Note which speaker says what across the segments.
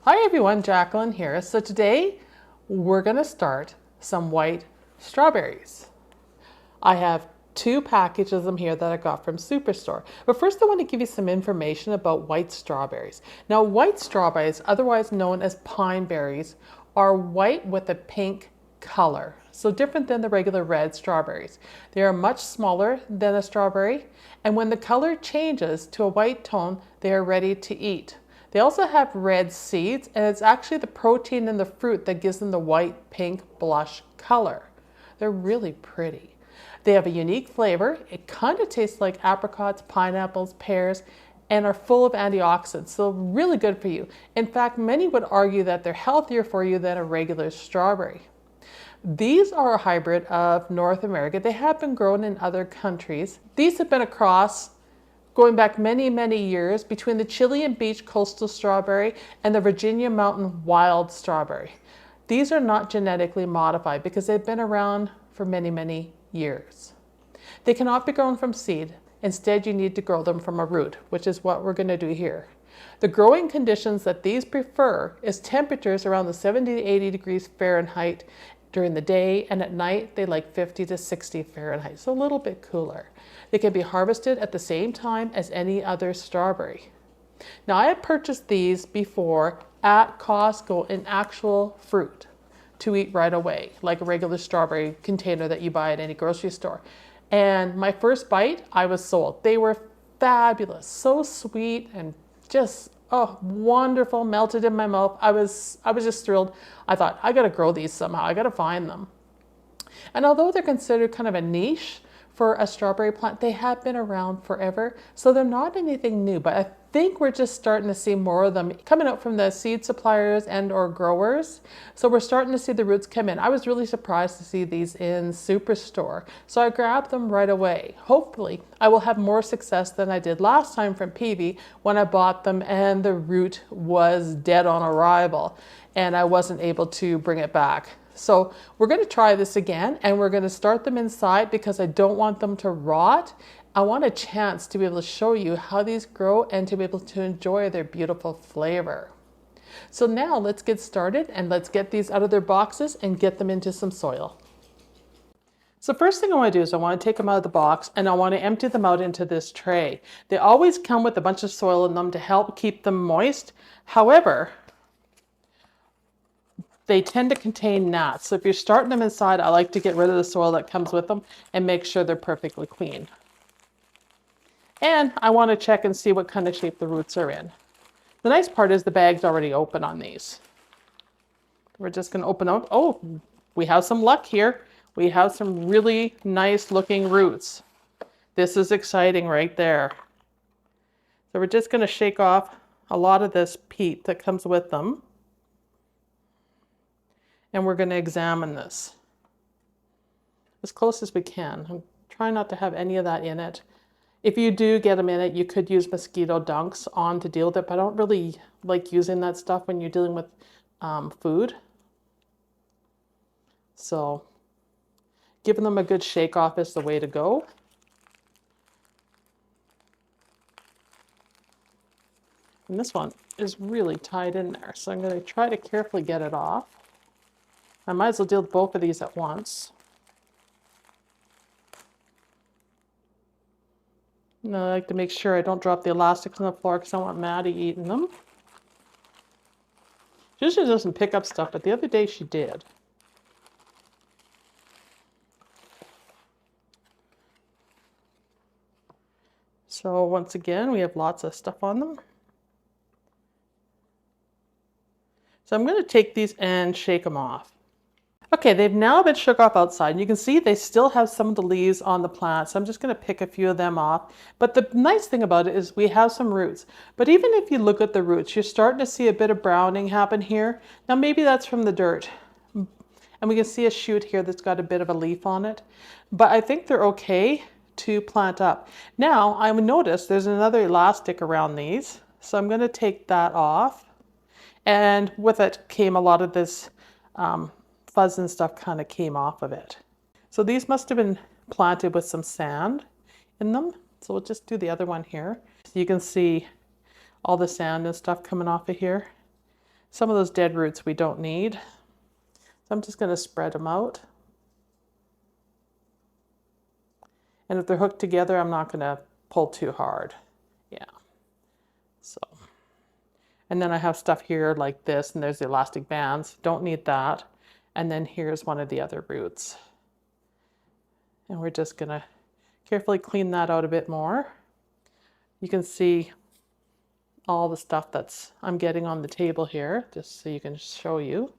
Speaker 1: Hi everyone, Jacqueline here. So today we're going to start some white strawberries. I have 2 packages of them here that I got from Superstore. But first I want to give you some information about white strawberries. Now white strawberries, otherwise known as pine berries, are white with a pink color. So different than the regular red strawberries. They are much smaller than a strawberry, and when the color changes to a white tone, they are ready to eat. They also have red seeds, and it's actually the protein in the fruit that gives them the white, pink, blush color. They're really pretty. They have a unique flavor. It kind of tastes like apricots, pineapples, pears, and are full of antioxidants, so really good for you. In fact, many would argue that they're healthier for you than a regular strawberry. These are a hybrid of North America. They have been grown in other countries. These have been across going back many, many years between the Chilean beach coastal strawberry and the Virginia mountain wild strawberry. These are not genetically modified because they've been around for many, many years. They cannot be grown from seed. Instead, you need to grow them from a root, which is what we're going to do here. The growing conditions that these prefer is temperatures around the 70 to 80 degrees Fahrenheit during the day, and at night they like 50 to 60 Fahrenheit, so a little bit cooler. They can be harvested at the same time as any other strawberry. Now I had purchased these before at Costco in actual fruit to eat right away, like a regular strawberry container that you buy at any grocery store. And my first bite, I was sold. They were fabulous, so sweet and just wonderful, melted in my mouth. I was just thrilled. I thought, I gotta grow these somehow. I gotta find them. And although they're considered kind of a niche for a strawberry plant, they have been around forever. So they're not anything new, but I think we're just starting to see more of them coming out from the seed suppliers and or growers. So we're starting to see the roots come in. I was really surprised to see these in Superstore. So I grabbed them right away. Hopefully I will have more success than I did last time from Peavey when I bought them and the root was dead on arrival and I wasn't able to bring it back. So we're going to try this again and we're going to start them inside because I don't want them to rot. I want a chance to be able to show you how these grow and to be able to enjoy their beautiful flavor. So now let's get started and let's get these out of their boxes and get them into some soil. So first thing I want to do is I want to take them out of the box and I want to empty them out into this tray. They always come with a bunch of soil in them to help keep them moist. However, they tend to contain gnats. So if you're starting them inside, I like to get rid of the soil that comes with them and make sure they're perfectly clean. And I want to check and see what kind of shape the roots are in. The nice part is the bag's already open on these. We're just going to open up. Oh, we have some luck here. We have some really nice looking roots. This is exciting right there. So we're just going to shake off a lot of this peat that comes with them. And we're going to examine this as close as we can. I'm trying not to have any of that in it. If you do get them in it, you could use mosquito dunks on to deal with it, but I don't really like using that stuff when you're dealing with food. So giving them a good shake off is the way to go. And this one is really tied in there, so I'm going to try to carefully get it off. I might as well deal with both of these at once. And I like to make sure I don't drop the elastics on the floor because I want Maddie eating them. She usually doesn't pick up stuff, but the other day she did. So once again, we have lots of stuff on them. So I'm going to take these and shake them off. Okay, they've now been shook off outside, and you can see they still have some of the leaves on the plant, so I'm just going to pick a few of them off. But the nice thing about it is we have some roots. But even if you look at the roots, you're starting to see a bit of browning happen here. Now maybe that's from the dirt. And we can see a shoot here that's got a bit of a leaf on it. But I think they're okay to plant up. Now I would notice there's another elastic around these, so I'm going to take that off. And with it came a lot of this fuzz and stuff kind of came off of it. So these must have been planted with some sand in them. So we'll just do the other one here. So you can see all the sand and stuff coming off of here. Some of those dead roots we don't need. So I'm just going to spread them out. And if they're hooked together, I'm not going to pull too hard. Yeah. So, and then I have stuff here like this, and there's the elastic bands. Don't need that. And then here's one of the other roots. And we're just going to carefully clean that out a bit more. You can see all the stuff that's I'm getting on the table here, just so you can show you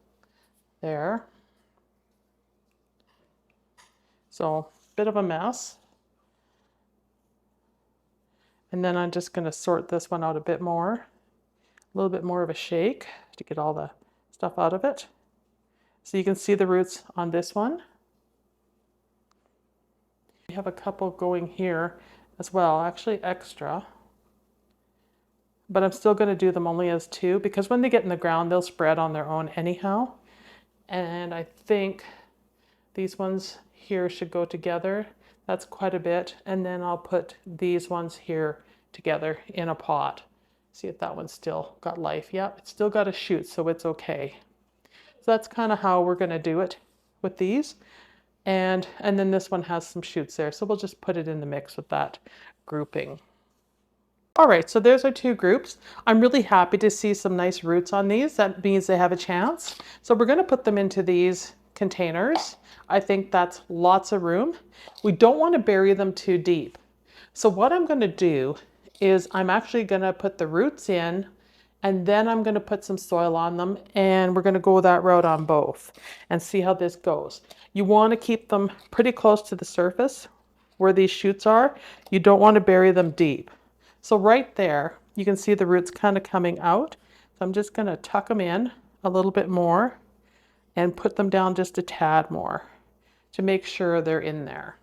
Speaker 1: there. So, bit of a mess. And then I'm just going to sort this one out a bit more. A little bit more of a shake to get all the stuff out of it. So you can see the roots on this one. We have a couple going here as well, actually extra. But I'm still going to do them only as 2 because when they get in the ground, they'll spread on their own anyhow. And I think these ones here should go together. That's quite a bit. And then I'll put these ones here together in a pot. See if that one's still got life. Yeah, it's still got a shoot, so it's okay. So that's kind of how we're going to do it with these. And then this one has some shoots there. So we'll just put it in the mix with that grouping. All right, so there's our 2 groups. I'm really happy to see some nice roots on these. That means they have a chance. So we're going to put them into these containers. I think that's lots of room. We don't want to bury them too deep. So what I'm going to do is I'm actually going to put the roots in, and then I'm going to put some soil on them, and we're going to go that route on both and see how this goes. You want to keep them pretty close to the surface where these shoots are. You don't want to bury them deep. So right there, you can see the roots kind of coming out. So I'm just going to tuck them in a little bit more and put them down just a tad more to make sure they're in there.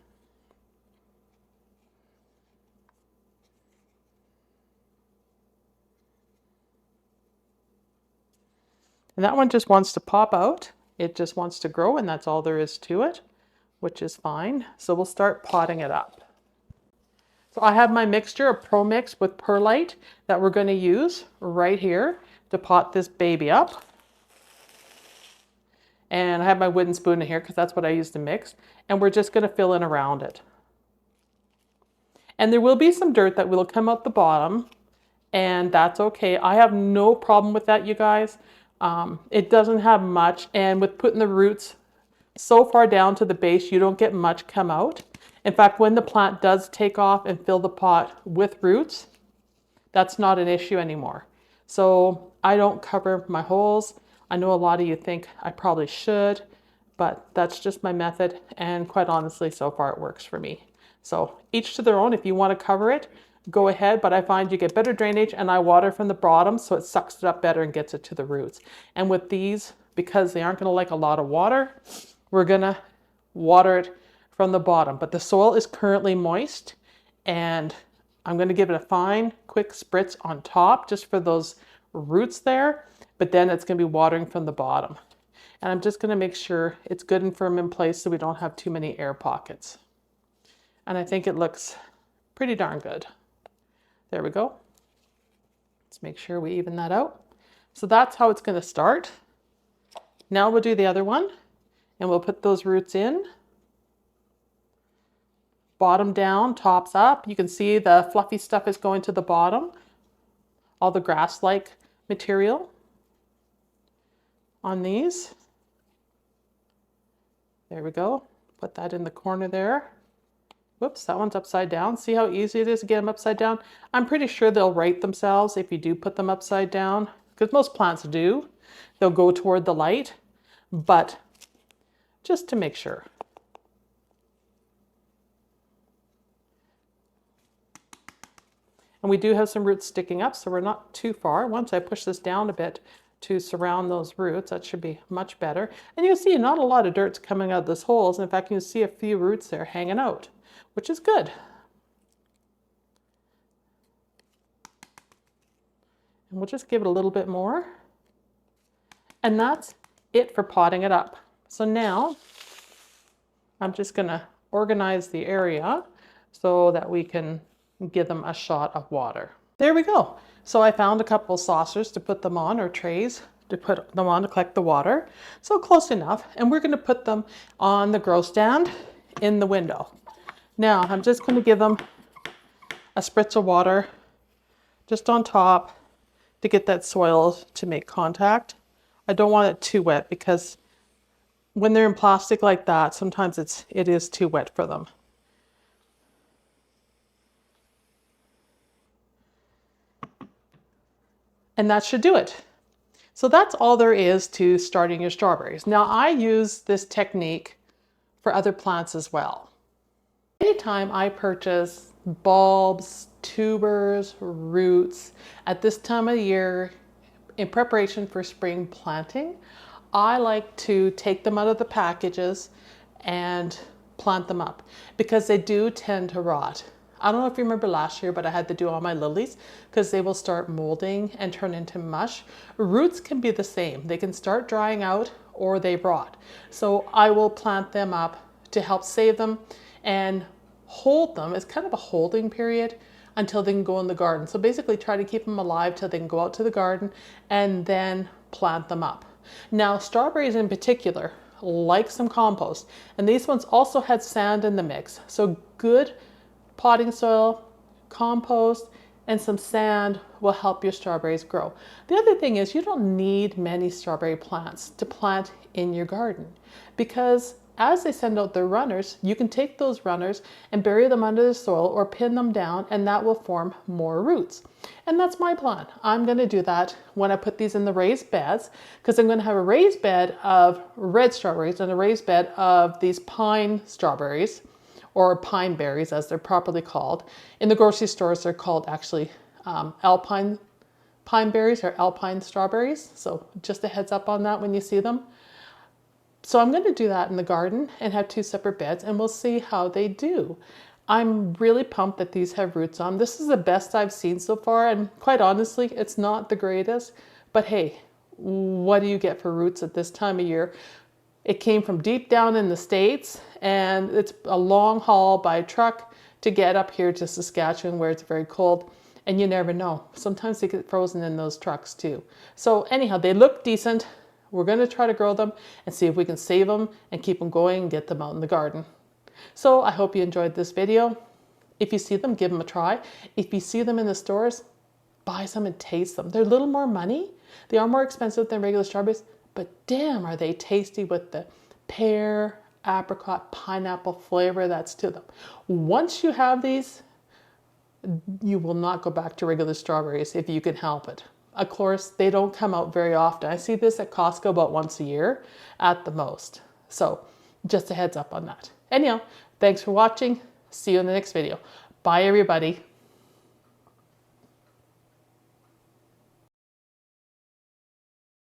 Speaker 1: And that one just wants to pop out. It just wants to grow, and that's all there is to it, which is fine. So we'll start potting it up. So I have my mixture of Pro Mix with perlite that we're going to use right here to pot this baby up. And I have my wooden spoon in here because that's what I use to mix. And we're just going to fill in around it. And there will be some dirt that will come out the bottom, and that's okay. I have no problem with that, you guys. It doesn't have much, and with putting the roots so far down to the base, you don't get much come out. In fact, when the plant does take off and fill the pot with roots, that's not an issue anymore. So I don't cover my holes. I know a lot of you think I probably should, but that's just my method, and quite honestly, so far it works for me. So each to their own. If you want to cover it, go ahead, but I find you get better drainage, and I water from the bottom so it sucks it up better and gets it to the roots. And with these, because they aren't going to like a lot of water, we're going to water it from the bottom. But the soil is currently moist, and I'm going to give it a fine, quick spritz on top just for those roots there, but then it's going to be watering from the bottom. And I'm just going to make sure it's good and firm in place so we don't have too many air pockets. And I think it looks pretty darn good. There we go. Let's make sure we even that out. So that's how it's going to start. Now we'll do the other one, and we'll put those roots in. Bottom down, tops up. You can see the fluffy stuff is going to the bottom. All the grass-like material on these. There we go. Put that in the corner there. Whoops, that one's upside down. See how easy it is to get them upside down? I'm pretty sure they'll right themselves if you do put them upside down, because most plants do. They'll go toward the light, but just to make sure. And we do have some roots sticking up, so we're not too far. Once I push this down a bit to surround those roots, that should be much better. And you'll see not a lot of dirt's coming out of those holes. In fact, you can see a few roots there hanging out, which is good. And we'll just give it a little bit more. And that's it for potting it up. So now I'm just going to organize the area so that we can give them a shot of water. There we go. So I found a couple saucers to put them on, or trays. to put them on to collect the water. So close enough. And we're going to put them on the grow stand in the window. Now I'm just going to give them a spritz of water just on top to get that soil to make contact. I don't want it too wet because when they're in plastic like that, sometimes it is too wet for them. And that should do it. So that's all there is to starting your strawberries. Now I use this technique for other plants as well. Anytime I purchase bulbs, tubers, roots at this time of year in preparation for spring planting, I like to take them out of the packages and plant them up because they do tend to rot. I don't know if you remember last year, but I had to do all my lilies because they will start molding and turn into mush. Roots can be the same. They can start drying out or they rot. So I will plant them up to help save them and hold them. It's kind of a holding period until they can go in the garden. So basically try to keep them alive till they can go out to the garden and then plant them up. Now strawberries in particular like some compost, and these ones also had sand in the mix. So good potting soil, compost, and some sand will help your strawberries grow. The other thing is you don't need many strawberry plants to plant in your garden because as they send out their runners, you can take those runners and bury them under the soil or pin them down, and that will form more roots. And that's my plan. I'm going to do that when I put these in the raised beds because I'm going to have a raised bed of red strawberries and a raised bed of these pine strawberries, or pineberries as they're properly called. In the grocery stores, they're called actually alpine pineberries or alpine strawberries. So just a heads up on that when you see them. So I'm going to do that in the garden and have two separate beds, and we'll see how they do. I'm really pumped that these have roots on. This is the best I've seen so far, and quite honestly, it's not the greatest, but hey, what do you get for roots at this time of year? It came from deep down in the States, and it's a long haul by truck to get up here to Saskatchewan where it's very cold, and you never know. Sometimes they get frozen in those trucks too. So anyhow, they look decent. We're going to try to grow them and see if we can save them and keep them going and get them out in the garden. So I hope you enjoyed this video. If you see them, give them a try. If you see them in the stores, buy some and taste them. They're a little more money. They are more expensive than regular strawberries, but damn, are they tasty with the pear, apricot, pineapple flavor that's to them. Once you have these, you will not go back to regular strawberries if you can help it. Of course, they don't come out very often. I see this at Costco about once a year at the most. So just a heads up on that. Anyhow, thanks for watching. See you in the next video. Bye, everybody.